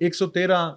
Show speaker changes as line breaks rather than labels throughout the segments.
113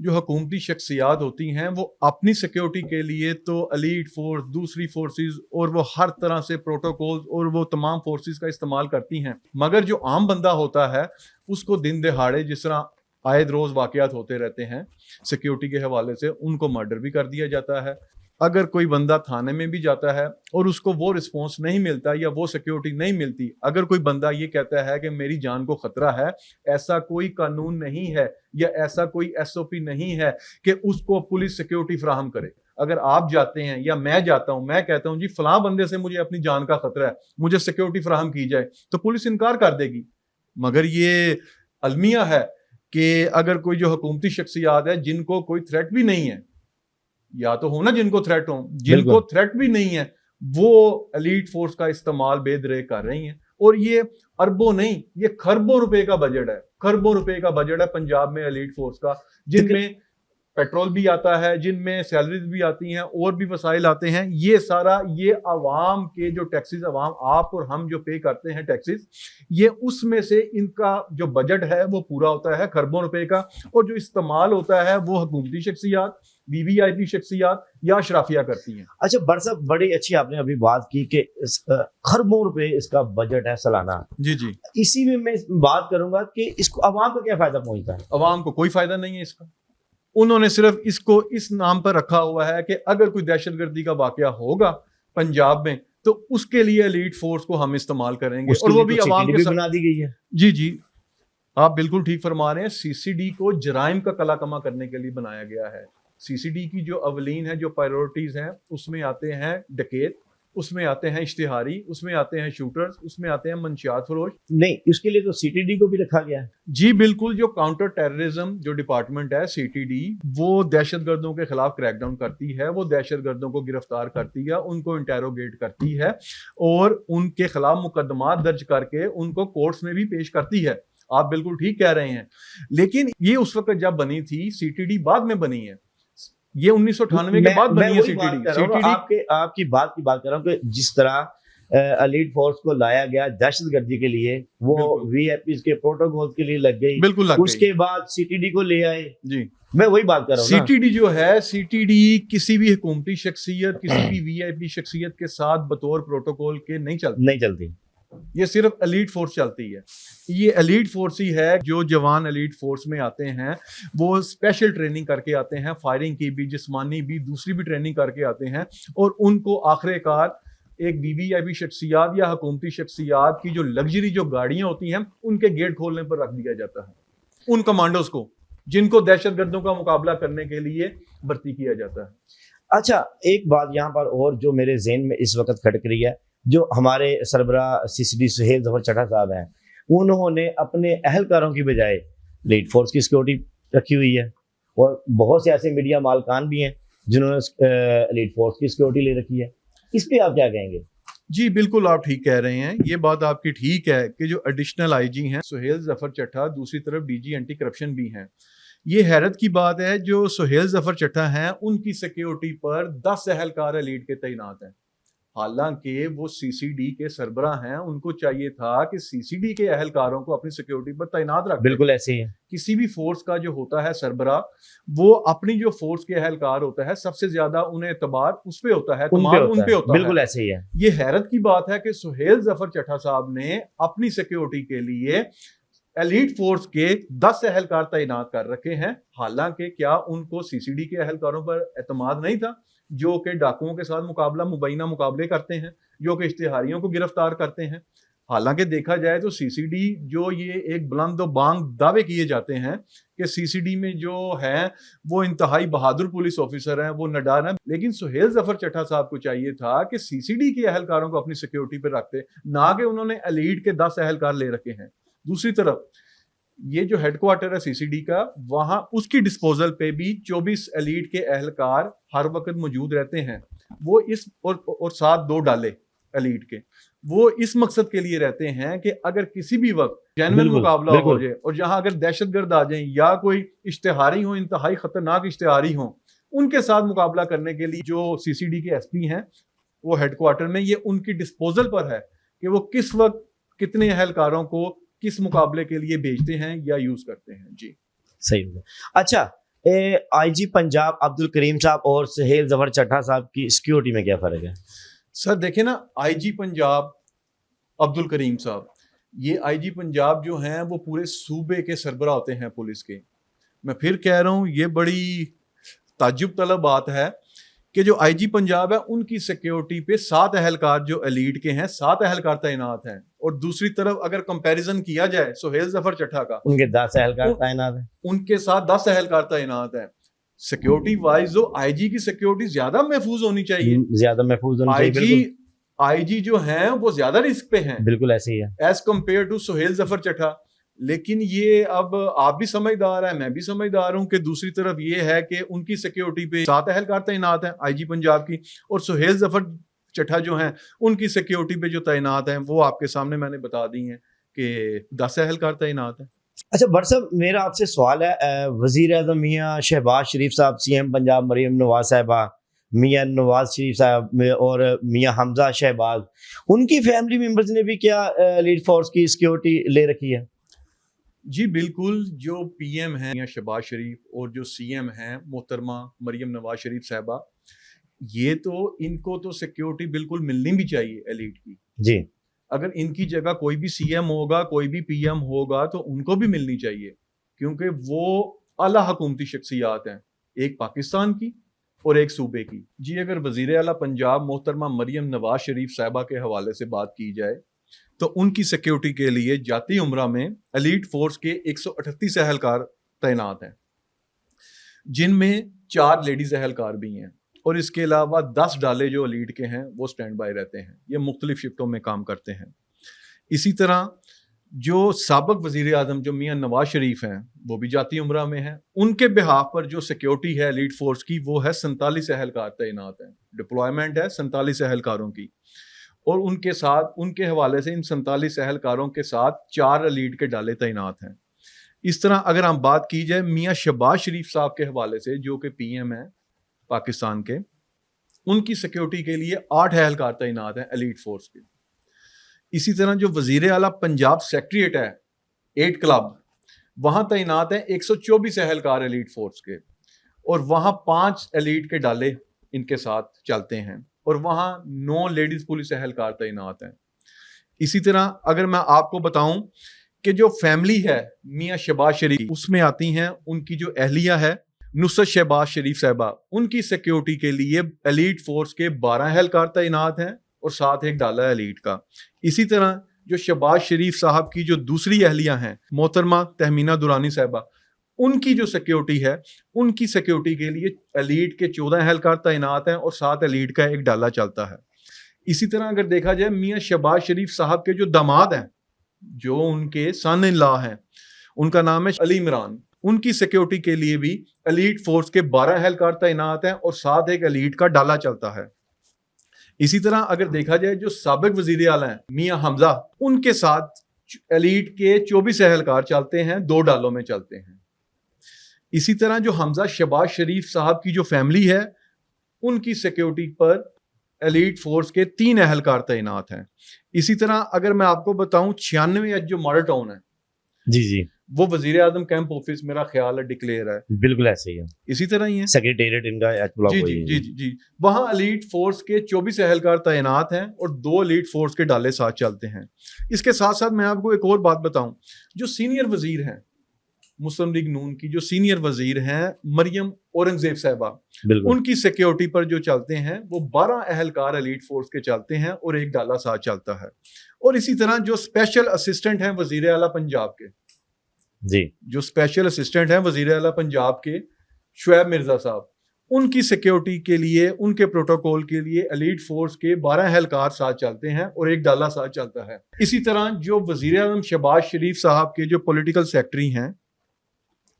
جو حکومتی شخصیات ہوتی ہیں وہ اپنی سیکیورٹی کے لیے تو ایلیٹ فورس، دوسری فورسز اور وہ ہر طرح سے پروٹوکولز اور وہ تمام فورسز کا استعمال کرتی ہیں، مگر جو عام بندہ ہوتا ہے اس کو دن دہاڑے جس طرح آئے روز واقعات ہوتے رہتے ہیں سیکیورٹی کے حوالے سے، ان کو مرڈر بھی کر دیا جاتا ہے۔ اگر کوئی بندہ تھانے میں بھی جاتا ہے اور اس کو وہ رسپانس نہیں ملتا یا وہ سیکیورٹی نہیں ملتی، اگر کوئی بندہ یہ کہتا ہے کہ میری جان کو خطرہ ہے، ایسا کوئی قانون نہیں ہے یا ایسا کوئی ایس او پی نہیں ہے کہ اس کو پولیس سیکیورٹی فراہم کرے۔ اگر آپ جاتے ہیں یا میں جاتا ہوں، میں کہتا ہوں جی فلاں بندے سے مجھے اپنی جان کا خطرہ ہے، مجھے سیکیورٹی فراہم کی جائے، تو پولیس انکار کر دے گی۔ مگر یہ المیہ ہے کہ اگر کوئی جو حکومتی شخصیات ہے جن کو کوئی تھریٹ بھی نہیں ہے، یا تو ہونا جن کو تھریٹ ہوں، جن کو تھریٹ بھی نہیں ہے، وہ ایلیٹ فورس کا استعمال بے درے کر رہی ہیں۔ اور یہ اربوں نہیں، یہ خربوں روپے کا بجٹ ہے، خربوں روپے کا بجٹ ہے پنجاب میں ایلیٹ فورس کا، جن میں پیٹرول بھی آتا ہے، جن میں سیلریز بھی آتی ہیں اور بھی وسائل آتے ہیں۔ یہ سارا یہ عوام کے جو ٹیکسز، عوام آپ اور ہم جو پے کرتے ہیں ٹیکسز، یہ اس میں سے ان کا جو بجٹ ہے وہ پورا ہوتا ہے خربوں روپے کا، اور جو استعمال ہوتا ہے وہ حکومتی شخصیات، وی وی آئی پی شخصیات یا اشرافیہ کرتی ہیں۔
اچھا بر صاحب، بڑی اچھی آپ نے ابھی بات کی کہ خربوں روپے اس کا بجٹ ہے سالانہ۔
جی جی،
اسی میں بات کروں گا کہ اس کو عوام کو کیا فائدہ پہنچتا ہے؟
عوام کو کوئی فائدہ نہیں ہے اس کا۔ انہوں نے صرف اس کو اس نام پر رکھا ہوا ہے کہ اگر کوئی دہشت گردی کا واقعہ ہوگا پنجاب میں تو اس کے لیے ایلیٹ فورس کو ہم استعمال کریں گے، اور وہ بھی عوام کے ساتھ
بنا دی گئی ہے۔
جی جی، آپ بالکل ٹھیک فرما رہے ہیں۔ سی سی ڈی کو جرائم کا کلا کما کرنے کے لیے بنایا گیا ہے۔ سی سی ڈی کی جو اولین ہے، جو پرائیورٹیز ہیں، اس میں آتے ہیں ڈکیت، اس میں آتے ہیں اشتہاری، اس میں آتے ہیں شوٹرز، اس میں آتے ہیں منشیات فروش۔
نہیں، اس کے لیے تو سی ٹی ڈی کو بھی رکھا گیا ہے۔
جی بالکل، جو کاؤنٹر ٹیررزم جو ڈپارٹمنٹ ہے سی ٹی ڈی، وہ دہشت گردوں کے خلاف کریک ڈاؤن کرتی ہے، وہ دہشت گردوں کو گرفتار کرتی ہے، ان کو انٹیروگیٹ کرتی ہے اور ان کے خلاف مقدمات درج کر کے ان کو کورٹس میں بھی پیش کرتی ہے۔ آپ بالکل ٹھیک کہہ رہے ہیں، لیکن یہ اس وقت جب بنی تھی، سی ٹی ڈی بعد میں بنی ہے، یہ 1998 کے بعد بنی ہے سی ٹی ڈی۔
آپ کی بات کر رہا ہوں کہ جس طرح ایلیٹ فورس کو لایا گیا دہشت گردی کے لیے، وہ وی آئی پیز کے پروٹوکول کے لیے لگ گئی،
بالکل لگ گئی،
اس کے بعد سی ٹی ڈی کو لے آئے۔
جی
میں وہی بات کر رہا ہوں۔
سی ٹی ڈی جو ہے، سی ٹی ڈی کسی بھی حکومتی شخصیت، کسی بھی وی آئی پی شخصیت کے ساتھ بطور پروٹوکول کے نہیں چلتی، یہ صرف ایلیٹ فورس چلتی ہے۔ یہ ایلیٹ فورس ہی ہے، جو جوان ایلیٹ فورس میں آتے ہیں وہ اسپیشل ٹریننگ کر کے آتے ہیں، فائرنگ کی بھی، جسمانی بھی، دوسری بھی ٹریننگ کر کے آتے ہیں، اور ان کو آخر کار ایک وی وی آئی پی شخصیات یا حکومتی شخصیات کی جو لگژری جو گاڑیاں ہوتی ہیں ان کے گیٹ کھولنے پر رکھ دیا جاتا ہے، ان کمانڈوز کو، جن کو دہشت گردوں کا مقابلہ کرنے کے لیے بھرتی کیا جاتا ہے۔
اچھا، ایک بات یہاں پر اور جو میرے ذہن میں اس وقت کھٹک رہی ہے، جو ہمارے سربراہ سی سی ڈی سہیل ظفر چٹھا صاحب ہیں، انہوں نے اپنے اہلکاروں کی بجائے ایلیٹ فورس کی سیکورٹی رکھی ہوئی ہے، اور بہت سے ایسے میڈیا مالکان بھی ہیں جنہوں نے ایلیٹ فورس کی سیکورٹی لے رکھی ہے۔ اس پہ آپ کیا کہیں گے؟
جی بالکل، آپ ٹھیک کہہ رہے ہیں، یہ بات آپ کی ٹھیک ہے کہ جو ایڈیشنل آئی جی ہیں سہیل ظفر چٹھا، دوسری طرف ڈی جی اینٹی کرپشن بھی ہیں۔ یہ حیرت کی بات ہے، جو سہیل ظفر چٹھا ہیں ان کی سیکیورٹی پر 10 اہلکار ایلیٹ کے تعینات ہیں، حالانکہ وہ سی سی ڈی کے سربراہ ہیں، ان کو چاہیے تھا کہ سی سی ڈی کے اہلکاروں کو اپنی سیکیورٹی پر تعینات رکھیں۔
بالکل ایسے ہی ہے، کسی
بھی فورس کا جو ہوتا ہے سربراہ، وہ اپنی جو فورس کے اہلکار ہوتا ہے سب سے زیادہ انہیں اعتبار اس پہ ہوتا ہے، اعتماد ان پہ ہوتا ہے۔
بالکل ایسے ہی ہے۔
یہ حیرت کی بات ہے کہ سہیل ظفر چٹھا صاحب نے اپنی سیکیورٹی کے لیے ایلیٹ فورس کے 10 اہلکار تعینات کر رکھے ہیں، حالانکہ کیا ان کو سی سی ڈی کے اہلکاروں پر اعتماد نہیں تھا، جو کہ ڈاکوؤں کے ساتھ مبینہ مقابلے کرتے ہیں، جو کہ اشتہاریوں کو گرفتار کرتے ہیں۔ حالانکہ دیکھا جائے تو سی سی ڈی جو یہ ایک بلند و بانگ دعوے کیے جاتے ہیں کہ سی سی ڈی میں جو ہیں وہ انتہائی بہادر پولیس آفیسر ہیں، وہ نڈار ہیں، لیکن سہیل ظفر چٹھا صاحب کو چاہیے تھا کہ سی سی ڈی کے اہلکاروں کو اپنی سیکیورٹی پہ رکھتے، نہ کہ انہوں نے ایلیٹ کے 10 اہلکار لے رکھے ہیں۔ دوسری طرف یہ جو ہیڈ کوارٹر ہے سی سی ڈی کا، وہاں اس کی ڈسپوزل پہ بھی 24 ایلیٹ کے اہلکار ہر وقت موجود رہتے ہیں، وہ اس اور ساتھ 2 ڈالے ایلیٹ کے، وہ اس مقصد کے لیے رہتے ہیں کہ اگر کسی بھی وقت جینوئن مقابلہ ہو جائے، اور جہاں اگر دہشت گرد آ جائیں یا کوئی اشتہاری ہوں، انتہائی خطرناک اشتہاری ہوں، ان کے ساتھ مقابلہ کرنے کے لیے جو سی سی ڈی کے ایس پی ہیں وہ ہیڈ کوارٹر میں، یہ ان کی ڈسپوزل پر ہے کہ وہ کس وقت کتنے اہلکاروں کو کس مقابلے کے لیے بھیجتے ہیں یا یوز کرتے ہیں۔ جی
صحیح ہے۔ اچھا، آئی جی پنجاب عبد الکریم صاحب اور سہیل ظفر چٹھا صاحب کی سیکیورٹی میں کیا فرق ہے؟
سر دیکھیں نا، آئی جی پنجاب عبد الکریم صاحب، یہ آئی جی پنجاب جو ہیں وہ پورے صوبے کے سربراہ ہوتے ہیں پولیس کے. میں پھر کہہ رہا ہوں، یہ بڑی تعجب طلب بات ہے کہ جو آئی جی پنجاب ہے ان کی سیکیورٹی پہ 7 اہلکار جو ایلیٹ کے ہیں 7 اہلکار تعینات ہیں، اور دوسری طرف اگر کمپیریزن کیا جائے سہیل ظفر چٹھا کا،
ان کے 10 اہلکار تعینات ہیں،
ان کے ساتھ 10 اہلکار تعینات ہیں. سیکیورٹی وائز جو آئی جی کی سیکیورٹی زیادہ محفوظ ہونی چاہیے،
زیادہ محفوظ ہونی چاہیے.
آئی جی جو ہیں وہ زیادہ رسک پہ ہیں،
بالکل ایسے ہی ہے
ایز کمپیئر ٹو سہیل ظفر چٹھا. لیکن یہ اب آپ بھی سمجھدار ہیں، میں بھی سمجھدار ہوں کہ دوسری طرف یہ ہے کہ ان کی سیکیورٹی پہ 7 اہلکار تعینات ہیں آئی جی پنجاب کی، اور سہیل ظفر چٹھا جو ہیں ان کی سیکیورٹی پہ جو تعینات ہیں وہ آپ کے سامنے میں نے بتا دی ہیں کہ 10 اہلکار تعینات ہیں.
اچھا بٹ صاحب، میرا آپ سے سوال ہے، وزیر اعظم میاں شہباز شریف صاحب، سی ایم پنجاب مریم نواز صاحبہ، میاں نواز شریف صاحب اور میاں حمزہ شہباز، ان کی فیملی ممبرز نے بھی کیا لیڈ فورس کی سیکیورٹی لے رکھی ہے؟
جی بالکل، جو پی ایم ہیں میاں شہباز شریف اور جو سی ایم ہیں محترمہ مریم نواز شریف صاحبہ، یہ تو ان کو تو سیکیورٹی بالکل ملنی بھی چاہیے ایلیٹ کی.
جی،
اگر ان کی جگہ کوئی بھی سی ایم ہوگا، کوئی بھی پی ایم ہوگا تو ان کو بھی ملنی چاہیے، کیونکہ وہ اعلیٰ حکومتی شخصیات ہیں، ایک پاکستان کی اور ایک صوبے کی. جی اگر وزیر اعلیٰ پنجاب محترمہ مریم نواز شریف صاحبہ کے حوالے سے بات کی جائے تو ان کی سیکیورٹی کے لیے جاتی عمرہ میں ایلیٹ فورس کے 138 اہلکار تعینات ہیں، جن میں 4 لیڈیز اہلکار بھی ہیں، اور اس کے علاوہ 10 ڈالے جو ایلیٹ کے ہیں وہ سٹینڈ بائی رہتے ہیں، یہ مختلف شفٹوں میں کام کرتے ہیں. اسی طرح جو سابق وزیر اعظم جو میاں نواز شریف ہیں وہ بھی جاتی عمرہ میں ہیں، ان کے بہاف پر جو سیکیورٹی ہے ایلیٹ فورس کی وہ ہے 47 اہلکار تعینات ہیں، ڈپلائمنٹ ہے 47 اہلکاروں کی، اور ان کے ساتھ ان کے حوالے سے ان 47 اہلکاروں کے ساتھ 4 ایلیٹ کے ڈالے تعینات ہیں. اس طرح اگر ہم بات کی جائے میاں شہباز شریف صاحب کے حوالے سے جو کہ پی ایم ہیں پاکستان کے، ان کی سیکیورٹی کے لیے 8 اہلکار تعینات ہیں ایلیٹ فورس کے. اسی طرح جو وزیر اعلیٰ پنجاب سیکریٹریٹ ہے 8 کلب، وہاں تعینات ہیں 124 اہلکار ایلیٹ فورس کے، اور وہاں 5 ایلیٹ کے ڈالے ان کے ساتھ چلتے ہیں، اور وہاں 9 لیڈیز پولیس اہلکار تعینات ہیں. اسی طرح اگر میں آپ کو بتاؤں کہ جو فیملی ہے میاں شہباز شریف، اس میں آتی ہیں ان کی جو اہلیہ ہے نصرت شہباز شریف صاحبہ، ان کی سیکیورٹی کے لیے ایلیٹ فورس کے 12 اہلکار تعینات ہیں اور ساتھ ایک ڈالا ایلیٹ کا. اسی طرح جو شہباز شریف صاحب کی جو دوسری اہلیہ ہیں محترمہ تہمینہ درانی صاحبہ، ان کی جو سیکیورٹی ہے، ان کی سیکیورٹی کے لیے ایلیٹ کے 14 اہلکار تعینات ہیں اور ساتھ ایلیٹ کا ایک ڈالا چلتا ہے. اسی طرح اگر دیکھا جائے میاں شہباز شریف صاحب کے جو داماد ہیں، جو ان کے سن ان لا ہیں، ان کا نام ہے علی عمران، ان کی سیکیورٹی کے لیے بھی ایلیٹ فورس کے 12 اہلکار تعینات ہیں اور ساتھ ایک ایلیٹ کا ڈالا چلتا ہے. اسی طرح اگر دیکھا جائے جو سابق وزیر اعلیٰ ہیں میاں حمزہ، ان کے ساتھ ایلیٹ کے 24 اہلکار چلتے ہیں، 2 ڈالوں میں چلتے ہیں. اسی طرح جو حمزہ شہباز شریف صاحب کی جو فیملی ہے، ان کی سیکیورٹی پر ایلیٹ فورس کے 3 اہلکار تعینات ہیں. اسی طرح اگر میں آپ کو بتاؤں 96 جو ماڈل ٹاؤن ہے،
جی
وہ وزیر اعظم کیمپ آفس میرا خیال ہے ڈکلیئر ہے،
بالکل ایسے ہی ہے،
اسی طرح ہی ہے
سیکریٹریٹ ان کا ایچ بلاک ہوئی ہے.
جی وہاں ایلیٹ فورس کے 24 اہلکار تعینات ہیں اور 2 ایلیٹ فورس کے ڈالے ساتھ چلتے ہیں. اس کے ساتھ ساتھ میں آپ کو ایک اور بات بتاؤں، جو سینئر وزیر ہیں مسلم لیگ نون کی، جو سینئر وزیر ہیں مریم اورنگزیب صاحبہ، ان کی سیکیورٹی پر جو چلتے ہیں وہ 12 اہلکار ایلیٹ فورس کے چلتے ہیں اور ایک ڈالا ساتھ چلتا ہے. اور اسی طرح جو اسپیشل اسسٹنٹ ہیں وزیر اعلیٰ پنجاب کے، جو اسپیشل اسسٹنٹ ہیں وزیر اعلیٰ پنجاب کے شعیب مرزا صاحب، ان کی سیکیورٹی کے لیے، ان کے پروٹوکول کے لیے ایلیٹ فورس کے 12 اہلکار ساتھ چلتے ہیں اور ایک ڈالا ساتھ چلتا ہے. اسی طرح جو وزیر اعظم شہباز شریف صاحب کے جو پولیٹیکل سیکرٹری ہیں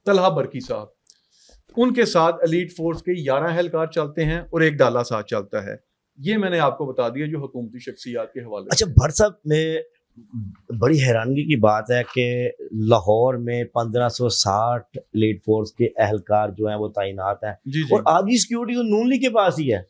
طلحہ برکی صاحب، ان کے ساتھ ایلیٹ فورس کے 11 اہلکار چلتے ہیں اور ایک ڈالا ساتھ چلتا ہے. یہ میں نے آپ کو بتا دیا جو حکومتی شخصیات کے حوالے.
اچھا بھٹ صاحب، میں بڑی حیرانگی کی بات ہے کہ لاہور میں 1560 ایلیٹ فورس کے اہلکار جو ہیں وہ تعینات ہیں، اور آدھی سیکیورٹی تو نون لیگ کے پاس ہی ہے.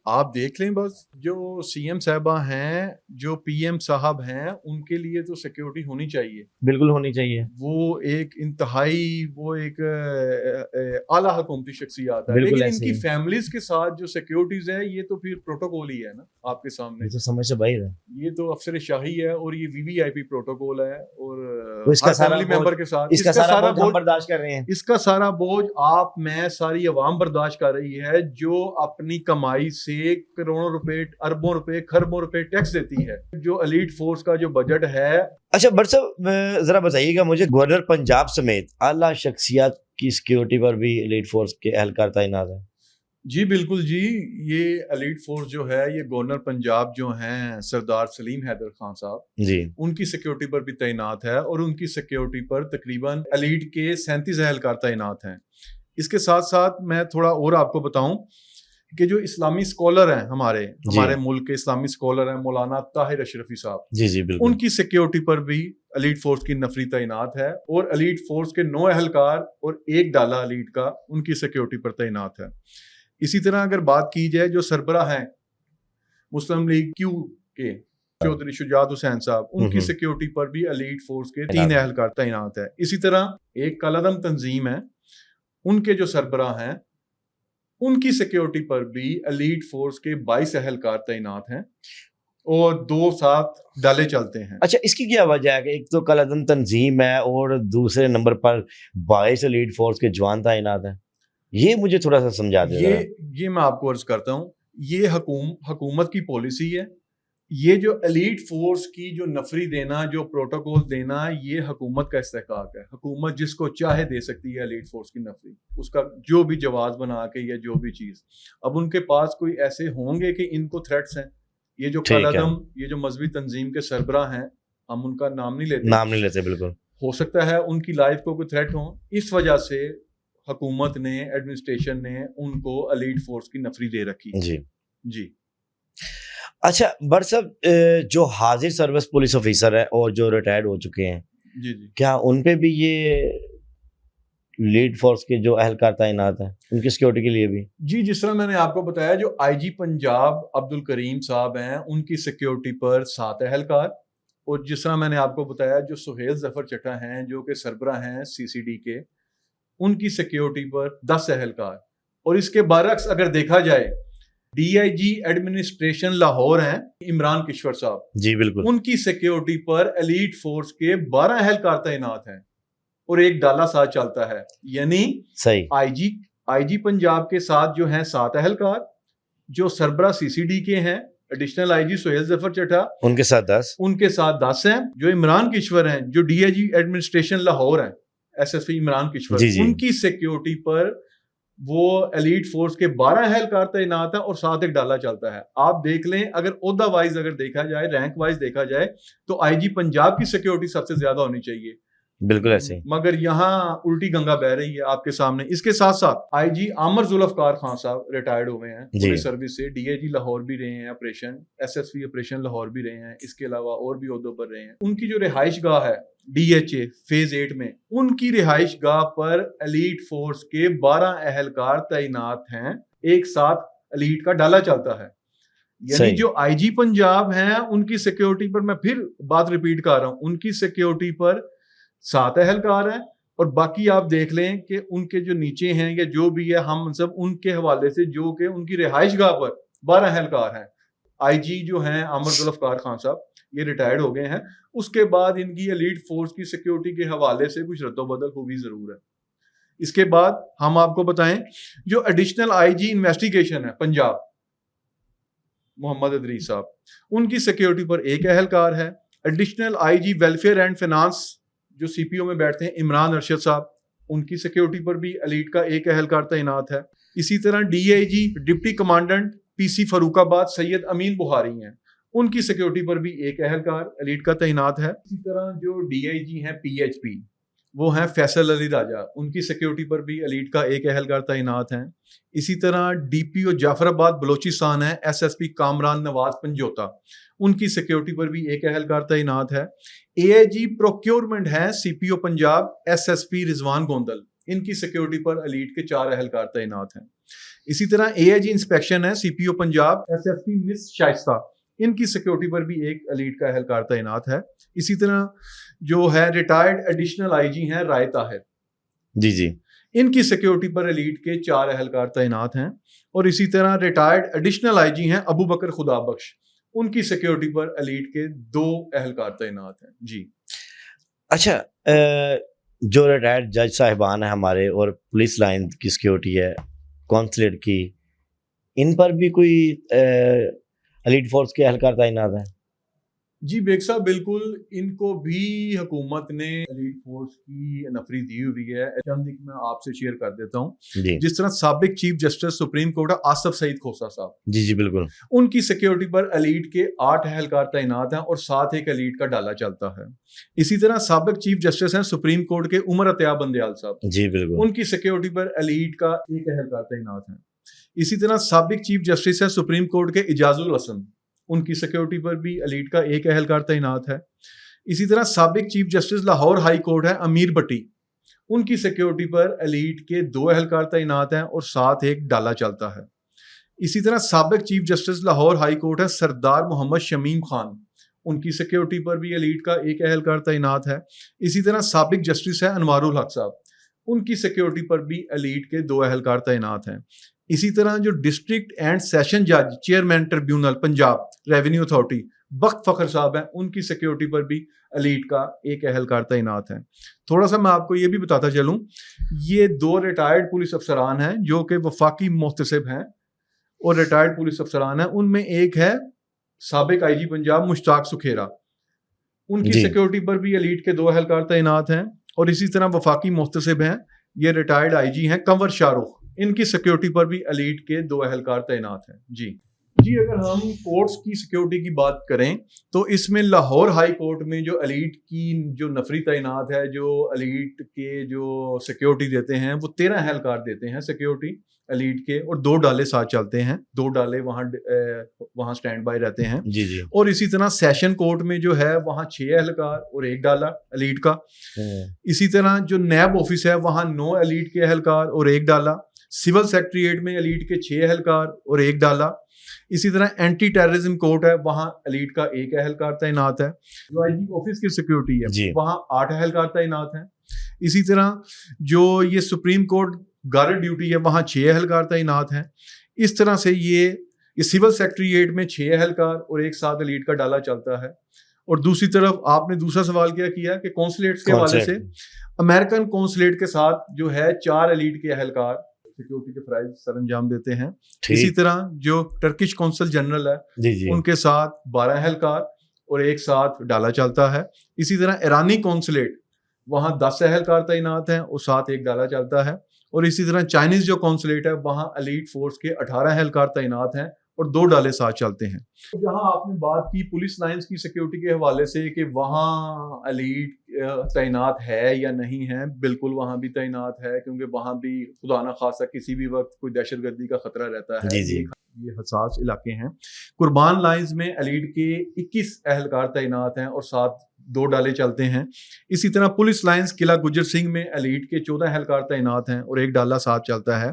آپ دیکھ لیں بس جو سی ایم صاحبہ ہیں, جو پی ایم صاحب ہیں, ان کے لیے تو سیکیورٹی ہونی چاہیے,
بالکل ہونی چاہیے.
وہ ایک انتہائی وہ ایک اعلیٰ حکومتی شخصیات ہے,
بالکل
لیکن ان
ایسے
کی
ہی.
فیملیز کے ساتھ جو سیکیورٹیز ہے یہ تو پھر پروٹوکول ہی ہے نا آپ کے سامنے,
یہ تو سمجھ سے باہر ہے.
یہ تو افسر شاہی ہے اور یہ وی وی آئی پی پروٹوکول ہے, اور
تو اس کا
ہر
سارا
فیملی ممبر کے ساتھ
اس کا سارا بوجھ ہم برداشت کر رہے ہیں.
اس کا سارا بوجھ آپ میں ساری عوام برداشت کر رہی ہے, جو اپنی کمائی سے کروڑوں روپے, اربوں روپے, خربوں روپے ٹیکس دیتی ہے. جو ایلیٹ فورس کا جو بجٹ ہے.
اچھا بٹ صاحب ذرا بتائیے گا مجھے, گورنر پنجاب سمیت اعلیٰ شخصیات کی سیکیورٹی پر بھی ایلیٹ فورس کے اہلکار تعینات ہیں؟
جی بالکل جی, یہ ایلیٹ فورس جو ہے یہ گورنر پنجاب جو ہیں سردار سلیم حیدر خان صاحب
جی,
ان کی سیکیورٹی پر بھی تعینات ہے, اور ان کی سیکیورٹی پر تقریباً ایلیٹ کے 37 اہلکار تعینات ہیں. اس کے ساتھ ساتھ میں تھوڑا اور آپ کو بتاؤں کہ جو اسلامی اسکالر ہیں ہمارے ملک کے اسلامی اسکالر ہیں مولانا طاہر اشرفی صاحب,
جی بالکل,
ان کی سیکیورٹی پر بھی ایلیٹ فورس کی نفری تعینات ہے, اور ایلیٹ فورس کے 9 اہلکار اور 1 ڈالہ ایلیٹ کا ان کی سیکیورٹی پر تعینات ہے. اسی طرح اگر بات کی جائے جو سربراہ ہیں مسلم لیگ کیو کے چودھری شجاعت حسین صاحب, ان کی سیکیورٹی پر بھی ایلیٹ فورس کے 3 اہلکار تعینات ہے. اسی طرح ایک کالعدم تنظیم ہے, ان کے جو سربراہ ہیں ان کی سیکیورٹی پر بھی ایلیٹ فورس کے 22 اہلکار تعینات ہیں, اور 2 ساتھ ڈالے چلتے ہیں.
اچھا اس کی کیا وجہ ہے کہ ایک تو کالعدم تنظیم ہے اور دوسرے نمبر پر 22 ایلیٹ فورس کے جوان تعینات ہیں؟ یہ مجھے تھوڑا سا سمجھا دیں.
یہ میں آپ کو عرض کرتا ہوں, یہ حکومت کی پالیسی ہے. یہ جو ایلیٹ فورس کی جو نفری دینا, جو پروٹوکول دینا, یہ حکومت کا استحقاق ہے. حکومت جس کو چاہے دے سکتی ہے ایلیٹ فورس کی نفری, اس کا جو بھی جواز بنا کے یا جو بھی چیز. اب ان کے پاس کوئی ایسے ہوں گے کہ ان کو تھریٹس ہیں, یہ جو کالعدم, یہ جو مذہبی تنظیم کے سربراہ ہیں, ہم ان کا نام نہیں لیتے,
بالکل
ہو سکتا ہے ان کی لائف کو کوئی تھریٹ ہو, اس وجہ سے حکومت نے, ایڈمنسٹریشن نے ان کو ایلیٹ فورس کی نفری دے رکھی. جی
اچھا بٹ صاحب جو حاضر سروس پولیس آفیسر ہے اور جو ریٹائرڈ ہو چکے ہیں,
جی
کیا ان پہ بھی یہ لیڈ فورس کے جو اہلکار تعینات ہیں ان کی سیکیورٹی کے لیے بھی؟
جی, جس طرح میں نے آپ کو بتایا, جو آئی جی پنجاب عبد الکریم صاحب ہیں ان کی سیکیورٹی پر 7 اہلکار, اور جس طرح میں نے آپ کو بتایا جو سہیل ظفر چٹھا ہیں جو کہ سربراہ ہیں سی سی ڈی کے, ان کی سیکیورٹی پر 10 اہلکار. اور اس کے برعکس اگر دیکھا جائے, D I G administration Lahore ہیں عمران کشور صاحب,
جی بالکل,
ان کی سیکیورٹی پر ایلیٹ فورس کے 12 اہلکار تعینات ہیں, اور 1 ڈالہ ساتھ چلتا ہے. یعنی
صحیح,
آئی جی پنجاب کے ساتھ جو ہیں 7 اہلکار, جو سربراہ سی سی ڈی کے ہیں ایڈیشنل آئی جی سہیل ظفر چٹھا,
ان کے ساتھ
10 ہیں. جو عمران کشور ہیں, جو D I G administration Lahore ہیں, S S P Imran Kishwar, ان کی سیکیورٹی پر وہ ایلیٹ فورس کے 12 اہلکار تعینات ہیں, اور ساتھ 1 ڈالہ چلتا ہے. آپ دیکھ لیں, اگر عہدہ وائز اگر دیکھا جائے, رینک وائز دیکھا جائے, تو آئی جی پنجاب کی سیکیورٹی سب سے زیادہ ہونی چاہیے.
بالکل ایسے ہی,
مگر یہاں الٹی گنگا بہ رہی ہے آپ کے سامنے. اس کے ساتھ ساتھ آئی جی عامر ذوالفقار خان صاحب ریٹائرڈ ہوئے ہیں پولیس سروس سے, ڈی آئی جی لاہور بھی رہے ہیں آپریشن, ایس ایس پی آپریشن لاہور بھی رہے ہیں, اس کے علاوہ اور بھی عہدوں پر رہے ہیں. ان کی جو رہائش گاہ ہے ڈی ایچ اے فیز 8 میں, ان کی رہائش گاہ پر ایلیٹ فورس کے 12 اہلکار تعینات ہیں, ایک ساتھ ایلیٹ کا ڈالا چلتا ہے. یعنی جو آئی جی پنجاب ہیں ان کی سیکیورٹی پر, میں پھر بات ریپیٹ کر رہا ہوں, ان کی سیکیورٹی پر 7 اہلکار ہیں, اور باقی آپ دیکھ لیں کہ ان کے جو نیچے ہیں یا جو بھی ہے, ہم سب ان کے حوالے سے جو کہ ان کی رہائش گاہ پر 12 اہلکار ہیں. آئی جی جو ہیں عامر ذوالفقار خان صاحب, یہ ریٹائرڈ ہو گئے ہیں. اس کے بعد ان کی ایلیٹ فورس کی سیکیورٹی کے حوالے سے کچھ رد و بدل ہوئی ضرور ہے. اس کے بعد ہم آپ کو بتائیں, جو ایڈیشنل آئی جی انویسٹیگیشن ہے پنجاب محمد ادریس صاحب, ان کی سیکیورٹی پر 1 اہلکار ہے. Additional I G welfare and finance جو سی پی او میں بیٹھتے ہیں عمران ارشد صاحب, ان کی سیکیورٹی پر بھی ایلیٹ کا 1 اہلکار تعینات ہے. اسی طرح D I G deputy commandant P C Farooqabad Syed سید امین بخاری ہیں, ان کی سیکیورٹی پر بھی 1 اہلکار ایلیٹ کا تعینات ہے. اسی طرح جو ڈی آئی جی ہیں پی ایچ پی, وہ ہیں فیصل علی راجہ, ان کی سیکیورٹی پر بھی ایلیٹ کا 1 اہلکار تعینات ہیں. اسی طرح ڈی پی او جعفر آباد بلوچستان ہے ایس ایس پی کامران نواز پنجوتا, ان کی سیکیورٹی پر بھی 1 اہلکار تعینات ہے. اے آئی جی پروکیورمنٹ ہے سی پی او پنجاب ایس ایس پی رضوان گوندل, ان کی سیکیورٹی پر ایلیٹ کے 4 اہلکار تعینات ہیں. اسی طرح AIG انسپیکشن ہے CPO پنجاب SSP مس شائستہ، ان کی سیکیورٹی پر بھی ایک ایلیٹ کا اہلکار تعینات ہے. اسی طرح جو ہے ریٹائرڈ ایڈیشنل IG ہیں رائے طاہر،
جی جی،
ان کی سیکیورٹی پر ایلیٹ کے 4 اہلکار تعینات ہیں. اور اسی طرح ریٹائرڈ ایڈیشنل IG ہیں ابو بکر خدا بخش، ان کی سیکیورٹی پر ایلیٹ کے 2 اہلکار تعینات ہیں. جی
اچھا، جو ریٹائرڈ جج صاحبان ہیں ہمارے اور پولیس لائن کی سیکیورٹی ہے، کونسلیٹ کی، ان پر بھی کوئی ایلیٹ فورس کے اہلکار تعینات ہیں؟
جی بیگ صاحب بالکل، ان کو بھی حکومت نے ایلیٹ فورس کی نفری دی ہوئی ہے. چند ایک میں آپ سے شیئر کر دیتا ہوں.
جی
جس طرح سابق chief justice supreme court Asif Saeed Khosa صاحب،
جی جی بالکل،
ان کی سیکیورٹی پر ایلیٹ کے 8 اہلکار تعینات ہیں اور ساتھ ایک ایلیٹ کا ڈالا چلتا ہے. اسی طرح سابق چیف جسٹس ہیں سپریم کورٹ کے عمر عطیہ بندیال صاحب،
جی بالکل،
ان کی سیکیورٹی پر ایلیٹ کا 1 اہلکار تعینات ہیں. اسی طرح سابق چیف جسٹس ہے سپریم کورٹ کے اعجاز الحسن، ان کی سیکیورٹی پر بھی ایلیٹ کا 1 اہلکار تعینات ہے. اسی طرح سابق chief justice Lahore high court ہے امیر بٹی، ان کی سیکیورٹی پر ایلیٹ کے 2 اہلکار تعینات ہیں اور ساتھ ایک ڈالا چلتا ہے. اسی طرح سابق chief justice Lahore high court ہے سردار محمد شمیم خان، ان کی سیکیورٹی پر بھی ایلیٹ کا 1 اہلکار تعینات ہے. اسی طرح سابق جسٹس ہے انوار الحق صاحب، ان کی سیکیورٹی پر بھی ایلیٹ کے 2 اہلکار تعینات ہیں. اسی طرح جو ڈسٹرکٹ اینڈ سیشن جج chairman tribunal Punjab revenue authority بخت فخر صاحب ہیں، ان کی سیکیورٹی پر بھی ایلیٹ کا 1 اہلکار تعینات ہے. تھوڑا سا میں آپ کو یہ بھی بتاتا چلوں، یہ 2 ریٹائرڈ پولیس افسران ہیں جو کہ وفاقی محتسب ہیں اور ریٹائرڈ پولیس افسران ہیں. ان میں ایک ہے سابق IG پنجاب مشتاق سکھیرا، ان کی سیکیورٹی پر بھی ایلیٹ کے 2 اہلکار تعینات ہیں. اور اسی طرح وفاقی محتسب ہیں، یہ ریٹائرڈ IG ہیں کنور شاہ رخ، ان کی سیکیورٹی پر بھی ایلیٹ کے 2 اہلکار تعینات ہیں. جی اگر ہم کورٹس کی سیکیورٹی کی بات کریں تو اس میں لاہور ہائی کورٹ میں جو ایلیٹ کی جو نفری تعینات ہے، جو ایلیٹ کے جو سیکیورٹی دیتے ہیں، وہ 13 اہلکار دیتے ہیں سیکیورٹی ایلیٹ کے، اور 2 ڈالے ساتھ چلتے ہیں، 2 ڈالے وہاں سٹینڈ بائی رہتے ہیں.
جی جی،
اور اسی طرح سیشن کورٹ میں جو ہے وہاں 6 اہلکار اور 1 ڈالا ایلیٹ کا. اسی طرح جو نیب آفس ہے وہاں 9 ایلیٹ کے اہلکار اور 1 ڈالا. سول سیکریٹریٹ میں ایلیٹ کے 6 اہلکار اور 1 ڈالا. اسی طرح اینٹی ٹیررزم کورٹ ہے وہاں ایلیٹ کا 1 اہلکار تعینات ہے. جو IG آفس کی سیکیورٹی ہے وہاں 8 اہلکار تعینات ہیں. اسی طرح جو یہ سپریم کورٹ گارڈ ڈیوٹی ہے وہاں 6 اہلکار تعینات ہیں. اس طرح سے یہ سول سیکریٹریٹ میں 6 اہلکار اور 1 ساتھ ایلیٹ کا ڈالا چلتا ہے. اور دوسری طرف آپ نے دوسرا سوال کیا کہ کونسلیٹس کے حوالے سے امریکن کونسلیٹ کے ساتھ جو ہے 4 ایلیٹ کے اہلکار سیکیورٹی کے فرائض سر انجام دیتے ہیں. اسی طرح جو ٹرکش کونسل جنرل ہے ان کے ساتھ 12 اہلکار اور 1 ساتھ ڈالا چلتا ہے. اسی طرح ایرانی کونسلیٹ وہاں 10 اہلکار تعینات ہیں اور ساتھ 1 ڈالا چلتا ہے. اور اسی طرح چائنیز جو کونسلیٹ ہے وہاں ایلیٹ فورس کے 18 اہلکار تعینات ہیں اور 2 ڈالے ساتھ چلتے ہیں. جہاں آپ نے بات کی پولیس لائنز کی سیکیورٹی کے حوالے سے کہ وہاں ایلیٹ تعینات ہے یا نہیں ہے، بالکل وہاں بھی تعینات ہے، کیونکہ وہاں بھی خدا نہ خواستہ کسی بھی وقت کوئی دہشت گردی کا خطرہ رہتا ہے. یہ حساس علاقے ہیں. قربان لائنز میں ایلیٹ کے 21 اہلکار تعینات ہیں اور ساتھ 2 ڈالے چلتے ہیں. اسی طرح پولیس لائنز قلعہ گجر سنگھ میں ایلیٹ کے 14 اہلکار تعینات ہیں اور 1 ڈالا ساتھ چلتا ہے.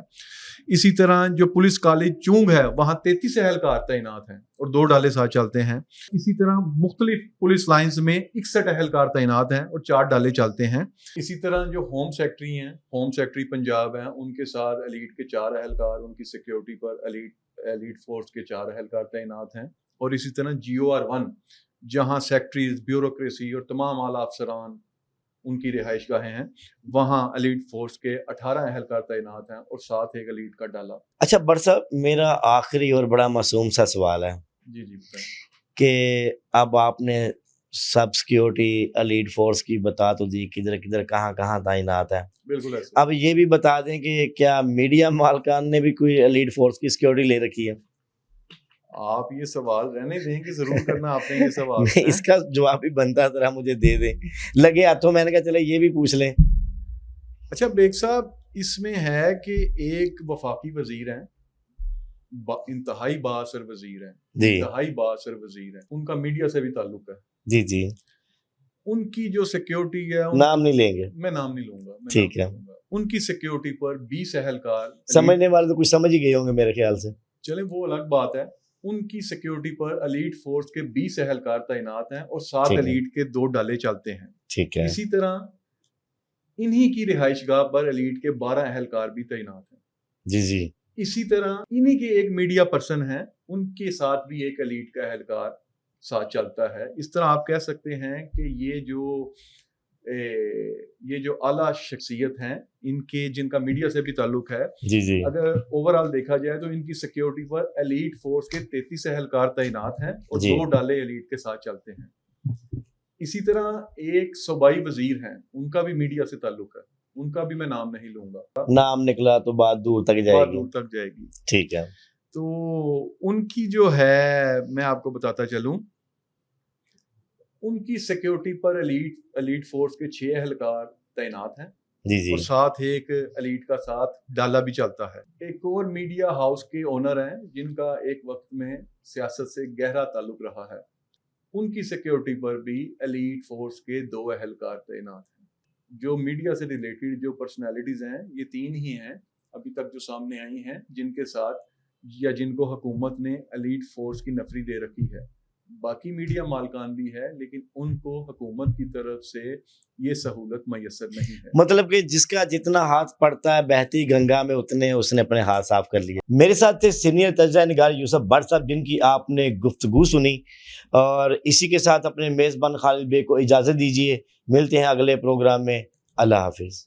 اسی طرح جو پولیس کالج چونگ ہے وہاں 33 اہلکار تعینات ہیں اور 2 ڈالے ساتھ چلتے ہیں. اسی طرح مختلف پولیس لائنز میں 61 اہلکار تعینات ہیں اور 4 ڈالے چلتے ہیں. اسی طرح جو ہوم سیکٹری ہیں، ہوم سیکٹری پنجاب ہیں، ان کے ساتھ ایلیٹ کے 4 اہلکار، ان کی سیکیورٹی پر ایلیٹ فورس کے 4 اہلکار تعینات ہیں. اور اسی طرح GOR1 جہاں سیکٹریز، بیوروکریسی اور تمام اعلیٰ افسران ان کی رہائش گاہیں ہیں، وہاں ایلیٹ فورس کے 18 اہلکار تعینات ہیں اور ساتھ 1 ایلیٹ کا ڈالا.
اچھا بر صاحب، میرا آخری اور بڑا معصوم سا سوال ہے
جی بتائیں
کہ اب آپ نے سب سیکیورٹی ایلیٹ فورس کی بتا تو دی، کدھر کدھر کہاں کہاں تعینات ہے.
بالکل ایسے.
اب یہ بھی بتا دیں کہ کیا میڈیا مالکان نے بھی کوئی ایلیٹ فورس کی سیکیورٹی لے رکھی ہے؟
آپ یہ سوال رہنے دیں کہ ضرور کرنا آپ نے یہ سوال.
اس کا جواب بھی بنتا ذرا مجھے دے دیں، لگے ہاتھوں. میں نے کہا چلے یہ بھی پوچھ لیں.
اچھا بیگ صاحب، اس میں ہے کہ ایک وفاقی وزیر ہیں، انتہائی بااثر وزیر ہیں، انتہائی بااثر وزیر ہیں، ان کا میڈیا سے بھی تعلق ہے.
جی
ان کی جو سیکیورٹی ہے
نام نہیں لیں گے,
میں نام نہیں لوں گا,
ٹھیک ہے,
ان کی سیکیورٹی پر 20 اہلکار,
سمجھنے والے تو کچھ سمجھ ہی گئے ہوں گے میرے خیال سے,
چلیں وہ الگ بات ہے, ان کی سیکیورٹی پر ایلیٹ فورس کے 20 اہلکار تعینات ہیں اور 7 ایلیٹ کے 2 ڈالے چلتے ہیں.
ٹھیک ہے,
اسی طرح انہی کی رہائش گاہ پر ایلیٹ کے 12 اہلکار بھی تعینات ہیں.
جی جی,
اسی طرح انہی کے ایک میڈیا پرسن ہیں, ان کے ساتھ بھی ایک ایلیٹ کا اہلکار ساتھ چلتا ہے. اس طرح آپ کہہ سکتے ہیں کہ یہ جو اعلیٰ شخصیت ہیں ان کے, جن کا میڈیا سے بھی تعلق ہے,
جی جی,
اگر اوور آل دیکھا جائے تو ان کی سیکیورٹی پر ایلیٹ فورس کے 33 اہلکار تعینات ہیں اور 2 ڈالے ایلیٹ کے ساتھ چلتے ہیں. اسی طرح ایک صوبائی وزیر ہیں, ان کا بھی میڈیا سے تعلق ہے, ان کا بھی میں نام نہیں لوں گا,
نام نکلا تو بات دور تک جائے گی. ٹھیک ہے,
تو ان کی جو ہے میں آپ کو بتاتا چلوں, ان کی سیکیورٹی پر ایلیٹ فورس کے 6 اہلکار تعینات ہیں.
جی جی,
اور ساتھ ایک ایلیٹ کا ساتھ ڈالا بھی چلتا ہے. ایک اور میڈیا ہاؤس کے اونر ہیں جن کا ایک وقت میں سیاست سے گہرا تعلق رہا ہے, ان کی سیکیورٹی پر بھی ایلیٹ فورس کے 2 اہلکار تعینات ہیں. جو میڈیا سے ریلیٹڈ جو پرسنالٹیز ہیں یہ 3 ہی ہیں ابھی تک جو سامنے آئی ہیں جن کے ساتھ یا جن کو حکومت نے ایلیٹ فورس کی نفری دے رکھی ہے. باقی میڈیا مالکان بھی ہے لیکن ان کو حکومت کی طرف سے یہ سہولت میسر نہیں ہے.
مطلب کہ جس کا جتنا ہاتھ پڑتا ہے بہتی گنگا میں اتنے اس نے اپنے ہاتھ صاف کر لیے. میرے ساتھ تھے سینئر تجزیہ نگار یوسف بٹ صاحب, جن کی آپ نے گفتگو سنی, اور اسی کے ساتھ اپنے میزبان خالد بے کو اجازت دیجیے. ملتے ہیں اگلے پروگرام میں. اللہ حافظ.